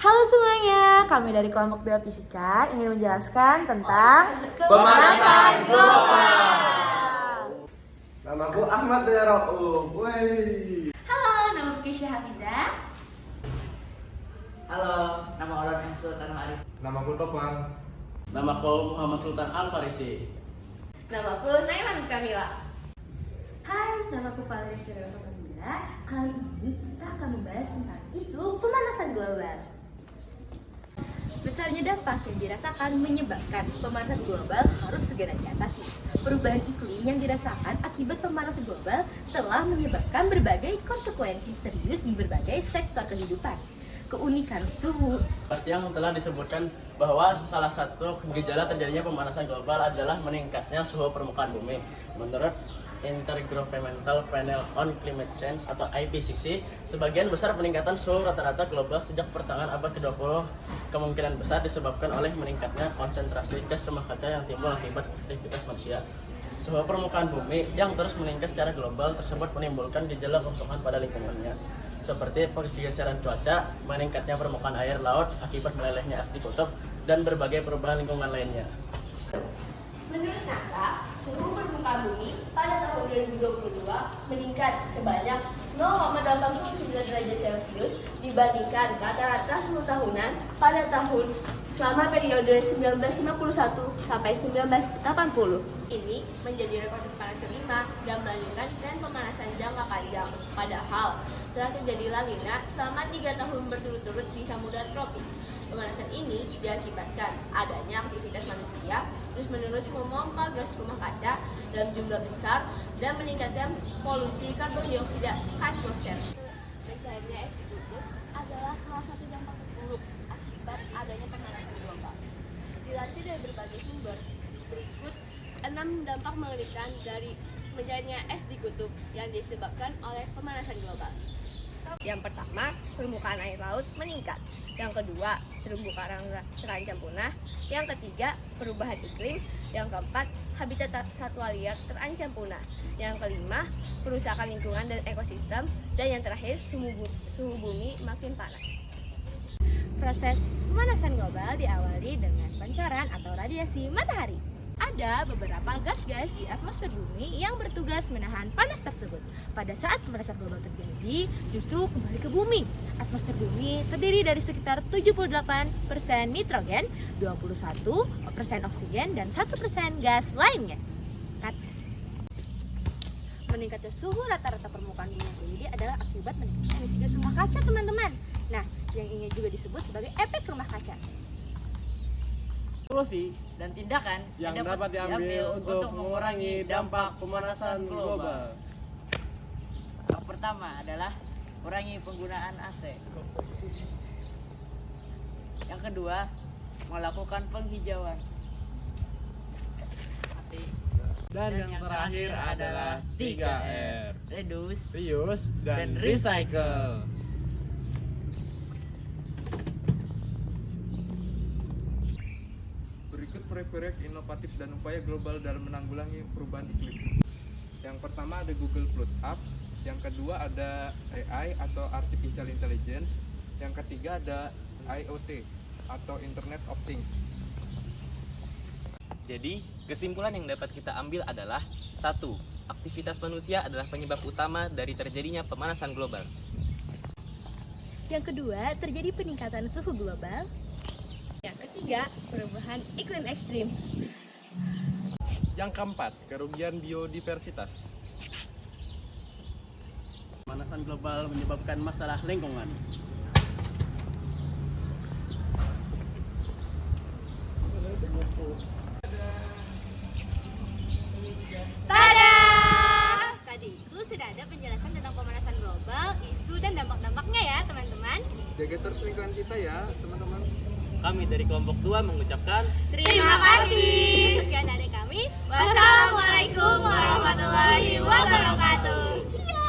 Halo semuanya, kami dari kelompok 2 Fisika ingin menjelaskan tentang pemanasan global. Namaku Ahmad dari Rauf. Halo, nama Keisha Hafizah. Halo, nama Olon M. Sultan Ma'arif. Namaku Topan. Namaku Muhammad Sultan Al-Farisi. Namaku Nailan Kamila. Hai, namaku Valeria Siriosa Sabila. Kali ini kita akan membahas tentang isu pemanasan global. Besarnya dampak yang dirasakan menyebabkan pemanasan global harus segera diatasi. Perubahan iklim yang dirasakan akibat pemanasan global telah menyebabkan berbagai konsekuensi serius di berbagai sektor kehidupan. Keunikan suhu Seperti yang telah disebutkan bahwa salah satu gejala terjadinya pemanasan global adalah meningkatnya suhu permukaan bumi. Menurut Intergovernmental Panel on Climate Change atau IPCC, sebagian besar peningkatan suhu rata-rata global sejak pertengahan abad ke-20 kemungkinan besar disebabkan oleh meningkatnya konsentrasi gas rumah kaca yang timbul akibat aktivitas manusia. Suhu permukaan bumi yang terus meningkat secara global tersebut menimbulkan gejala kerusakan pada lingkungannya, seperti pergeseran cuaca, meningkatnya permukaan air laut akibat melelehnya es di kutub, dan berbagai perubahan lingkungan lainnya. Menurut NASA, suhu permukaan bumi pada tahun 2022 meningkat sebanyak 0,89 derajat Celcius dibandingkan rata-rata suhu tahunan pada tahun selama periode 1951 sampai 1980. Ini menjadi rekor terpanas kelima dan melanjutkan tren pemanasan jangka panjang. Padahal telah terjadi La Nina selama 3 tahun berturut-turut di samudra tropis. Pemanasan ini diakibatkan adanya aktivitas manusia terus-menerus memompa gas rumah kaca dalam jumlah besar dan meningkatkan polusi karbon dioksida atmosfer. Mencairnya es di kutub adalah salah satu dampak buruk akibat adanya pemanasan global. Dilansir dari berbagai sumber, berikut 6 dampak mengerikan dari mencairnya es di kutub yang disebabkan oleh pemanasan global. Yang pertama, permukaan air laut meningkat. Yang kedua, terumbu karang terancam punah. Yang ketiga, perubahan iklim. Yang keempat, habitat satwa liar terancam punah. Yang kelima, perusakan lingkungan dan ekosistem. Dan yang terakhir, suhu bumi makin panas. Proses pemanasan global diawali dengan pancaran atau radiasi matahari. Ada beberapa gas-gas di atmosfer bumi yang bertugas menahan panas tersebut. Pada saat pemanasan global terjadi, justru kembali ke bumi. Atmosfer bumi terdiri dari sekitar 78% nitrogen, 21% oksigen, dan 1% gas lainnya. Meningkatnya suhu rata-rata permukaan bumi yang terjadi adalah akibat meningkatnya emisi gas rumah kaca, teman-teman. Nah, yang ini juga disebut sebagai efek rumah kaca. Solusi dan tindakan Yang dapat diambil untuk mengurangi dampak pemanasan global. Yang pertama adalah kurangi penggunaan AC. Yang kedua, melakukan penghijauan. Dan yang terakhir adalah 3R. Reduce, Reuse dan dan recycle. Berikut proyek-proyek inovatif dan upaya global dalam menanggulangi perubahan iklim. Yang pertama ada Google Flood Up, yang kedua ada AI atau Artificial Intelligence, yang ketiga ada IoT atau Internet of Things. Jadi, kesimpulan yang dapat kita ambil adalah 1. Aktivitas manusia adalah penyebab utama dari terjadinya pemanasan global. Yang kedua, terjadi peningkatan suhu global. Yang ketiga, perubahan iklim ekstrim. Yang keempat, kerugian biodiversitas. Pemanasan global menyebabkan masalah lingkungan. Tada! Tadi itu sudah ada penjelasan tentang pemanasan global, isu dan dampak-dampaknya ya, teman-teman. Jaga terus lingkungan kita ya, teman-teman. Kami dari kelompok 2 mengucapkan Terima kasih. Sekian dari kami. Wassalamualaikum warahmatullahi wabarakatuh. Cia.